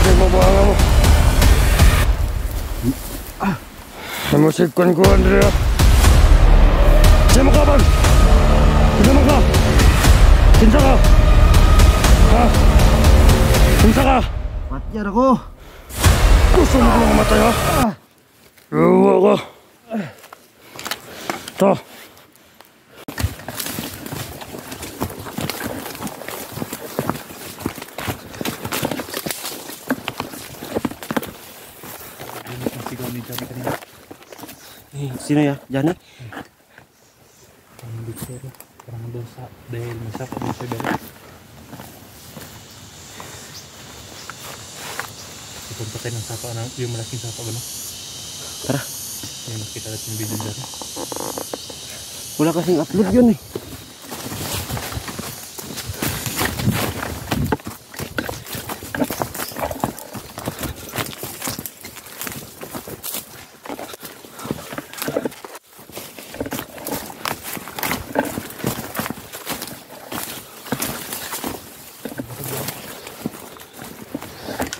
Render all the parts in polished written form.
Pinagbabawa mo. Namusikon ko, Andrea. Siya mo ka, Bang! Siya mo ka! Kinsa ka? Ha? Kinsa ka? Matyan ako. Gusto mo ko mamatay, ha? Gawa ka. Ito. Sino ya? Johnny? Ang bitser. Parang doon sa dahil masap doon sa dahil. Ipunta tayo ng sapa na yung malaking sapa ba no? Tara. Yung nakita natin yung video dyan. Wala kasing upload yun eh.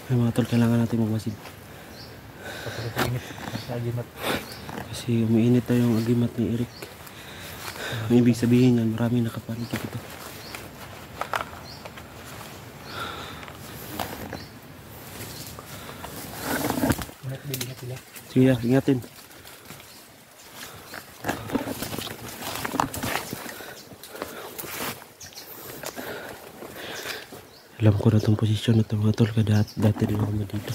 Ay mga tol, kailangan natin magmasid. Kapag init sa agimat. Kasi umiinit na yung agimat ni Eric. Ang ibig sabihin yan, maraming nakapanikip ito. Ingat sila. Sige, ingatin. Alam ko na itong posisyon na ito mga tol, kada dati din ako dito.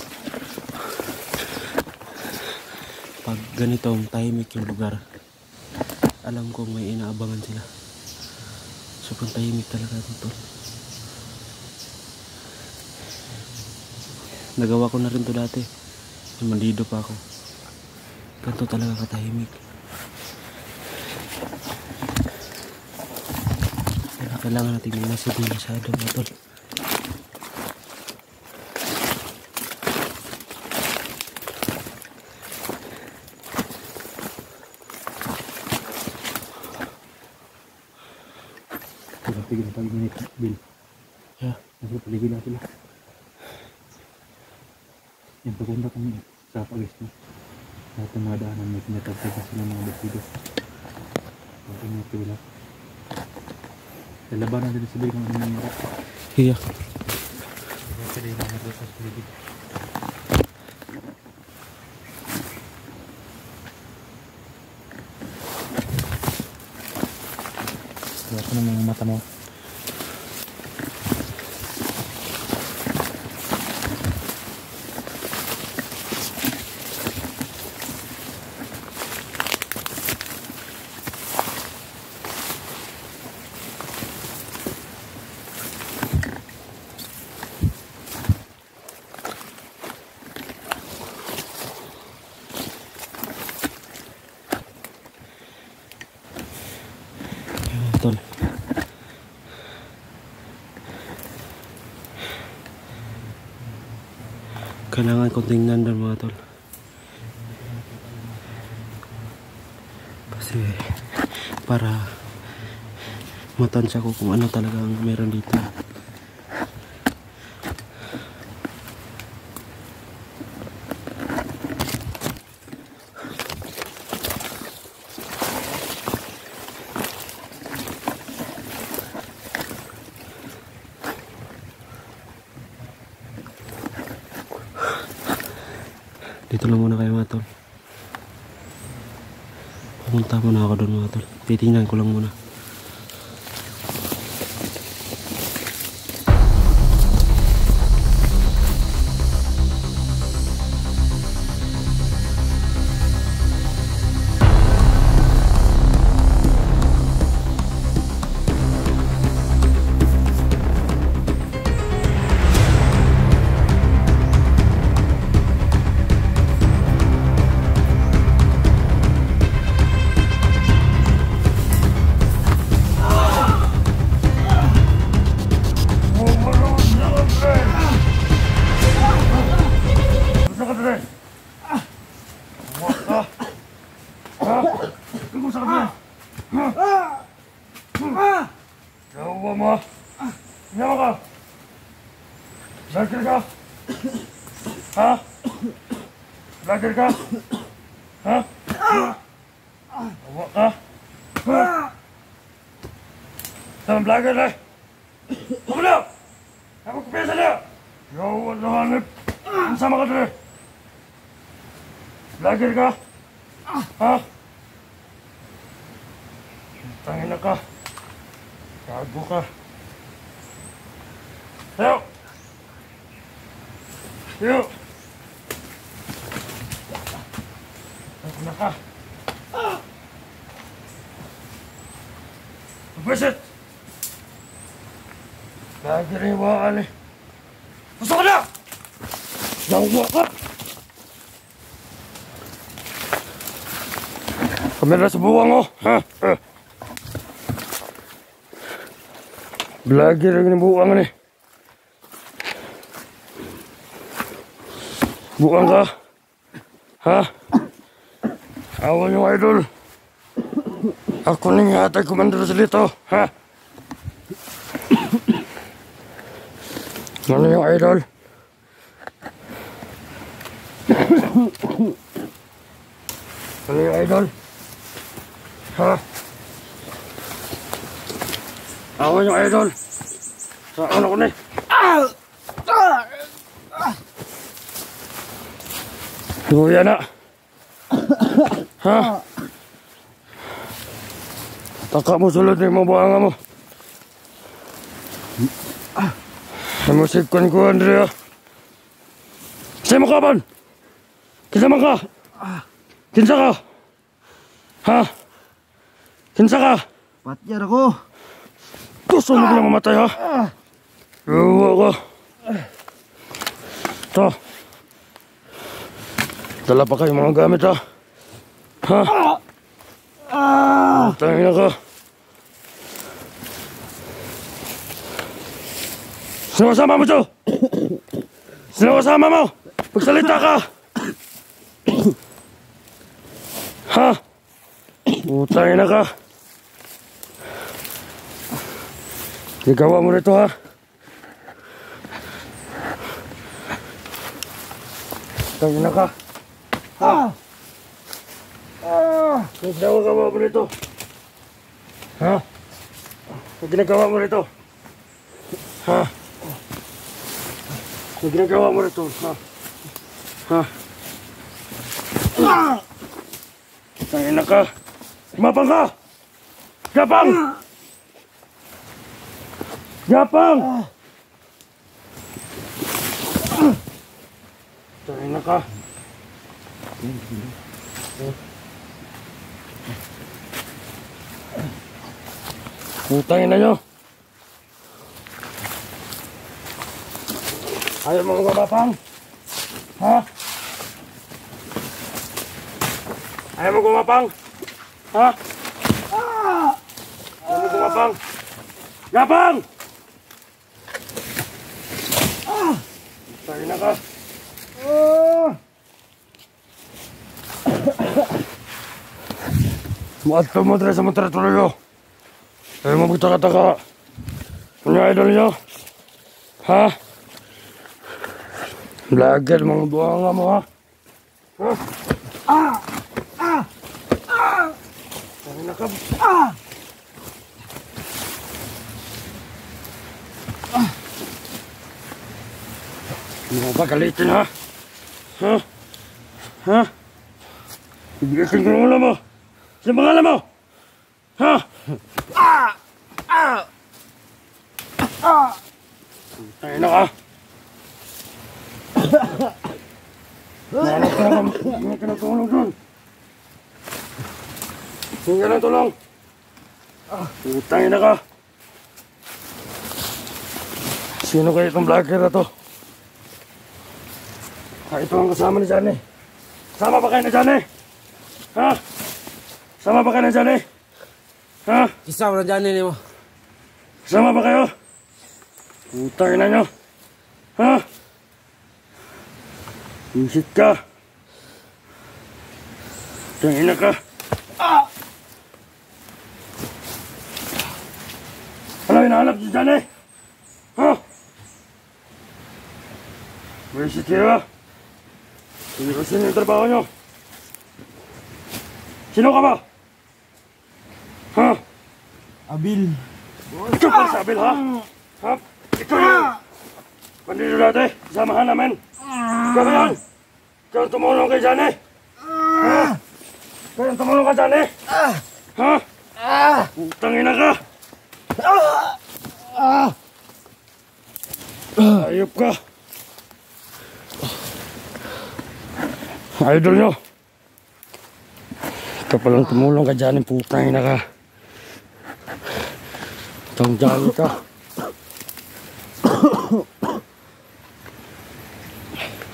Pag ganitong tahimik yung lugar, alam kong may inaabangan sila. Sobrang tahimik talaga ito tol. Nagawa ko na rin to dati, nung mandido pa ako. Ganito talaga katahimik. Kailangan natin yung nasa din masyado mga tol. Tigil na pag-init, Bill. Yeah. Nasa paligid na sila. Yung pagpunta kami sa pag-is na. Lahat ng mga daanan may pinatagtagas sila mga basido. Pag-init ko wala. Sa labanan din sa Bill kung ano nangyari. Iya. Pwede yung mga doon sa paligid. Wala ko na mga mata mo. Tol. Kailangan kong tingnan doon mga tol. Kasi para matansya ko kung ano talaga ang meron dito. Dito lang muna kayo mga tol. Pumunta muna ako doon mga tol. Titingnan ko lang muna. Gawa mo! Ngawa ka! Sakit ka! Ha? Vlogger ka? Ha? Awa ka? Ha? Sama vlogger na? Ako na! Ako kupesa na! Yawan na hanip! Sama ka dali! Vlogger ka? Ha? Tangin na ka! Gago ka! Tayo! Tayo! Tayo na ka! Pagwisit! Lagi rin iwaan eh! Pasok ka na! Yawa ka! Kamera sa buwang oh! Ha? Lagi rin buwang eh! Buwang ka! Ha? Awan yung idol! Ako na yung hatag komandar sa dito! Ha? Ano yung idol? Ano yung idol? Ha? Awan yung idol! Saan ako na eh? Kuya na! Ha? Taka mo sulod na yung mga buhanga mo. Namusik ko, Andrea. Kasi mo kapan? Kinsa man ka? Kinsa ka? Ha? Kinsa ka? Patyar ako. Gusto mo bilang mamatay ha? Yawa ka. Ito. Dala pa kayo mga gamit ha? Ha? Tangin na ka. Sino kasama mo, Joe? Sino kasama mo? Magsalita ka! Ha? Utangin na ka. Igawa mo rito, ha? Utangin na ka. Ha? Ginagawa mo rito. Ha? Ginagawa mo rito. Ha? Ginagawa mo rito. Ha? Ha? Tangin na ka. Gapang ka! Gapang! Gapang! Tangin na ka. Putangin na nyo. Ayaw mo gumapang? Ha? Ayaw mo gumapang? Ha? Ayaw mo gumapang? Gapang! Putangin na ka. Muat mo dre sa mga tuloy. Ayaw mo magtaka-taka. Ano yung idol nyo? Ha? Vlogger, mga buhanga mo ha? Ha? Tangin na ka. Hindi mo ba galitin ha? Ha? Ha? Ibigasin ko ng ulo mo. Sino pangalan mo? Ha? Tangin na ka. Hindi ka na tulong doon. Hindi ka na tulong. Tangin na ka. Sino kayo itong vlogger na to? Ito ang kasama ni Johnny. Sama ba kayo na Johnny? Ha? Sama ba kayo na Johnny? Ha? Kisama na dyan mo. Sama ba kayo? Utangin na nyo. Ha? Isit ka. Tangin na ka. Ano hinahanap si Johnny? Ha? Isit kayo ha? Seryosin yung trabaho nyo. Sino ka ba? Ha? Abil. Ikaw ba si Abil, ha? Ha? Ikaw yung bandido dati. Samahan namin. Ikaw ba yan? Ikaw yung tumulong kay Johnny. Ha? Ikaw yung tumulong kay Johnny. Ha? Utangin na ka. Ayop ka. Idol nyo. Ikaw palang tumulong ka dyan, putang ina ka. Itong Johnny ka.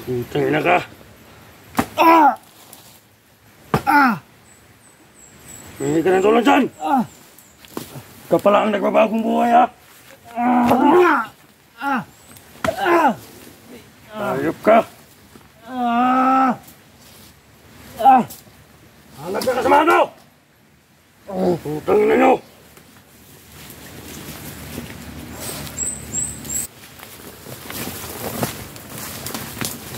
Putang ina ka. Hindi ka ng tulong dyan. Ikaw pala ang nagbabagong buhay, ha. Ayop ka. Hanap ka kasama daw! Putang ina nyo!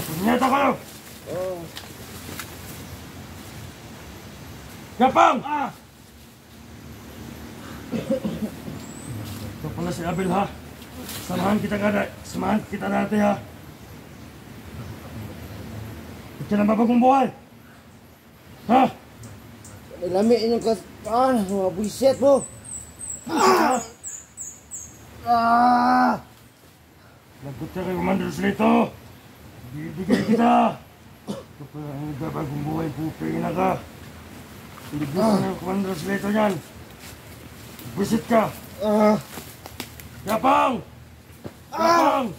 Punyeta kayo! Gapang! Ito pala si Abil, ha? Samahan kita dati, ha? Ito na babagong buhay! Ha? Lami inyong mga buisit mo. Lagot ka kay Commander Slito. Bibigay kita. Ito pa ang nagbabagong buhay, pupingin na ka. Ligos ka ng Commander Slito niyan. Buisit ka. Gapang! Gapang!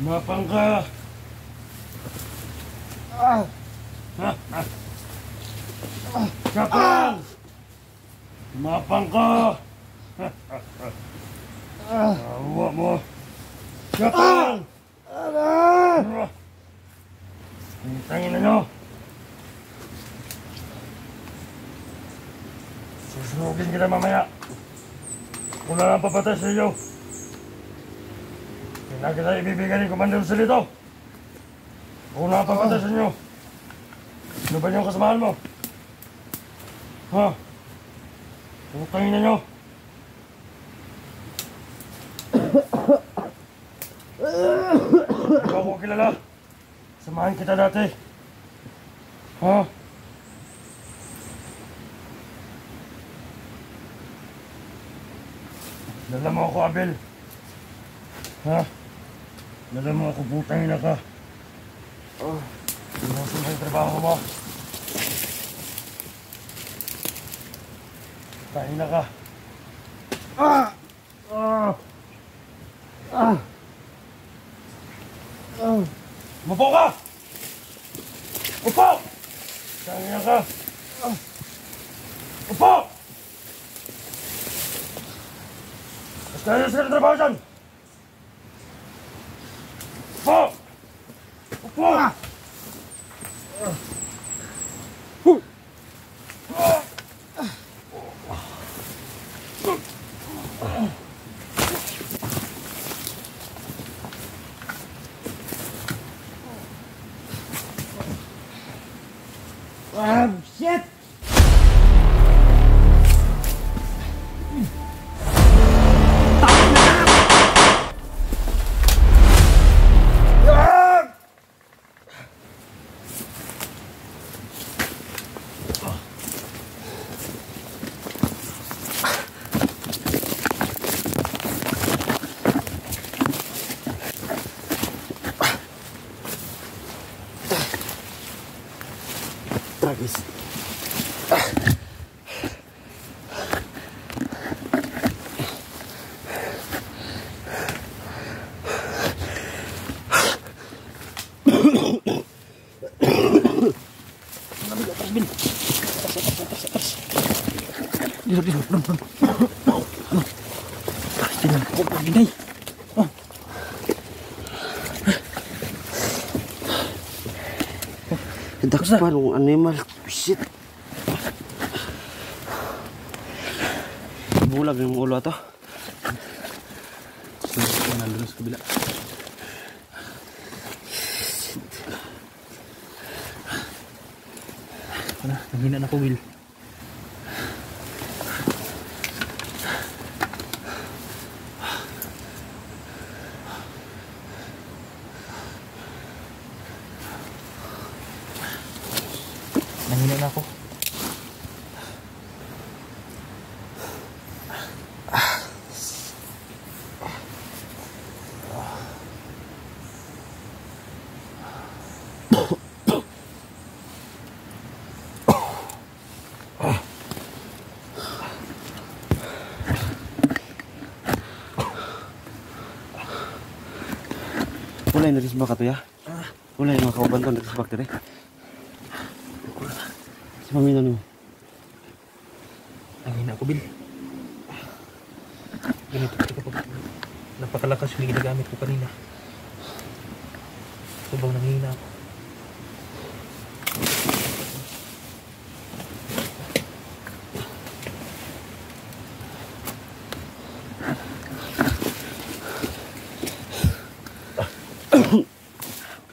Mapang ka. Gapang! Mapang ka. Awa mo. Gapang! Tangin na nyo. Susunugin kita mamaya. Kung na lang papatay sa iyo. Hindi na kita ibibigay ni Commander Solito. Kung na lang papatay sa inyo. Ano ba niyong kasamahan mo? Ha? Putangin na nyo. Ikaw ko kilala. Samahan kita dati. Ha? Dala mo ako, Abel. Ha? Dala mo ako, putangin na ka. Inusin mo yung trabaho mo. Tahin na ka. Upo ka! Upo! Tahin na ka. Upo! Mas kaya sa trabaho dyan. Upo! Upo! Shit! Tragis. Dakpan ng animal. Shit. Bulag yung ulo ito. Nandun sa kabila. Nanghina na ako, Will. Nanghina na ako. Wala yung narisbak ato ya? Wala yung mga kauban to narisbak dire? Si paminan mo? Nanghina ako, Bill. Ganito kasi kapag napakalakas yung ginagamit ko kanina. Sobrang nanghina ako.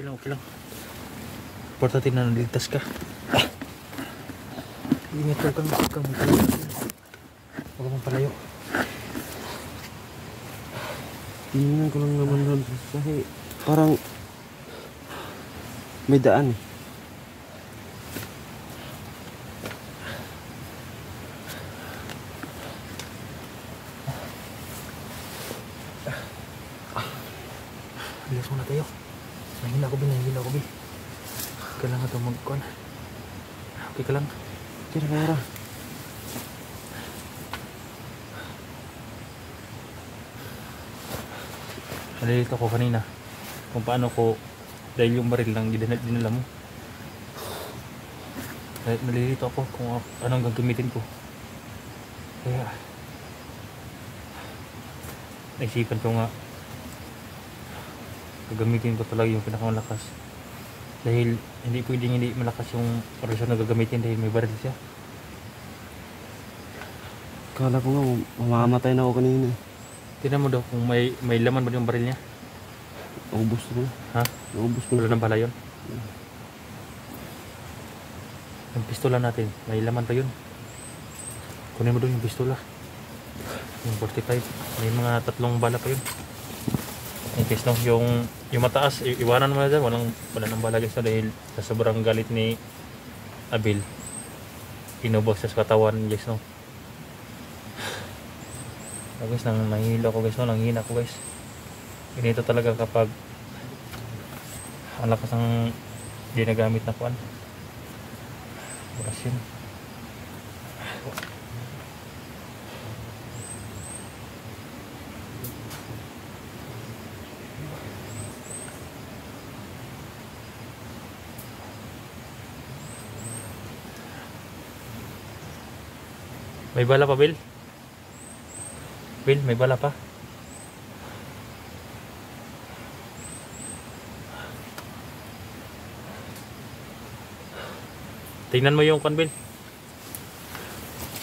Okay lang. Importante na naligtas ka. Ingat ka kang magpalayo. Huwag mong palayo. Tingnan ko lang naman doon kasi parang may daan eh. Bilas muna tayo. Nahina ako, Bil. Kailangan ito magkuhan. Okay ka lang. Tira kaya. Nalilito ako kanina kung paano ko, dahil yung baril lang dinala mo. Nalilito ako kung anong gagamitin ko. Kaya naisipan ko nga gagamitin ko talaga yung pinakamalakas, dahil hindi pwedeng hindi malakas yung orasyon na gagamitin dahil may baril siya. Kala ko nga mamamatay na ako kanina. Tingnan mo daw kung may laman ba yung baril niya. Naubos ko na. Ha? Naubos ko Wala na. nang bala yun. Yung pistola natin, may laman pa yun. Kunin mo doon yung pistola. Yung 45, may mga 3 bala pa yun. In case no, yung mataas, iwanan mo na dyan, wala nang bala guys, dahil sa sobrang galit ni Abel, inubos sa katawan guys, no. Guys, nanghihilo ako guys, no, nanghihina ako guys. Ganito talaga kapag ang lakas ng ginagamit na kuan. Orasyon. May bala pa, Bill? Bill, may bala pa? Tingnan mo yung kan, Bill.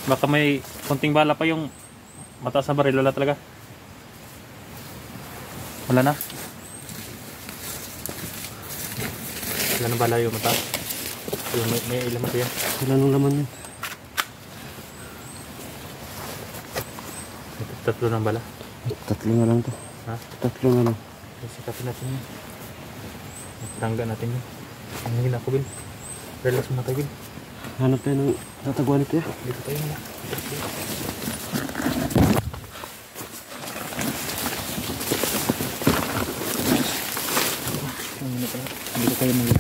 Baka may konting bala pa yung mataas na baril. Wala talaga. Wala na. Wala na bala yung mataas. Yung may ilaman pa yan. Wala nung laman yun. Tatlo ng bala. 3 na lang to. Ha? 3 na lang. Sikapin natin yun. Tangga natin yun. Ang hingin ako, Bill. Relax muna tayo, Bill. Hanap tayo ng tataguan ito ya. Dito tayo muna. Dito tayo muna.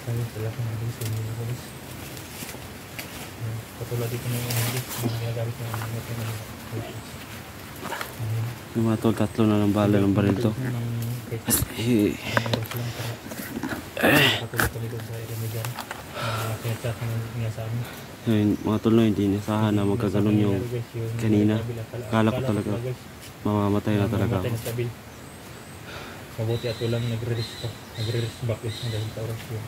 Ayun, wala kang naging sa inyo ako, guys. Patulad dito na yung hindi. Yung ginagamit na yung mga pinag-. Yung mga tol, 3 na lang bala ng baril to. Eh, yun, mga tol na hindi nasahan na magkaganon yung kanina. Kala ko talaga mamamatay na talaga ako. Mabuti at walang nagre-rest back dahil sa orasyon.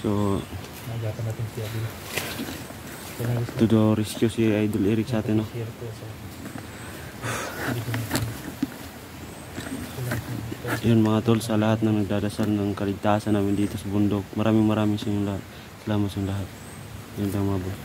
So, Nagapan natin si Abel. to the rescue si Idol Eric sa atin, no? Share ko sa video natin. Yun mga tol, sa lahat ng nagdadasal ng kaligtasan namin dito sa bundok. Maraming sa inyong lahat. Salamat sa inyong lahat. Yun lang mga boy.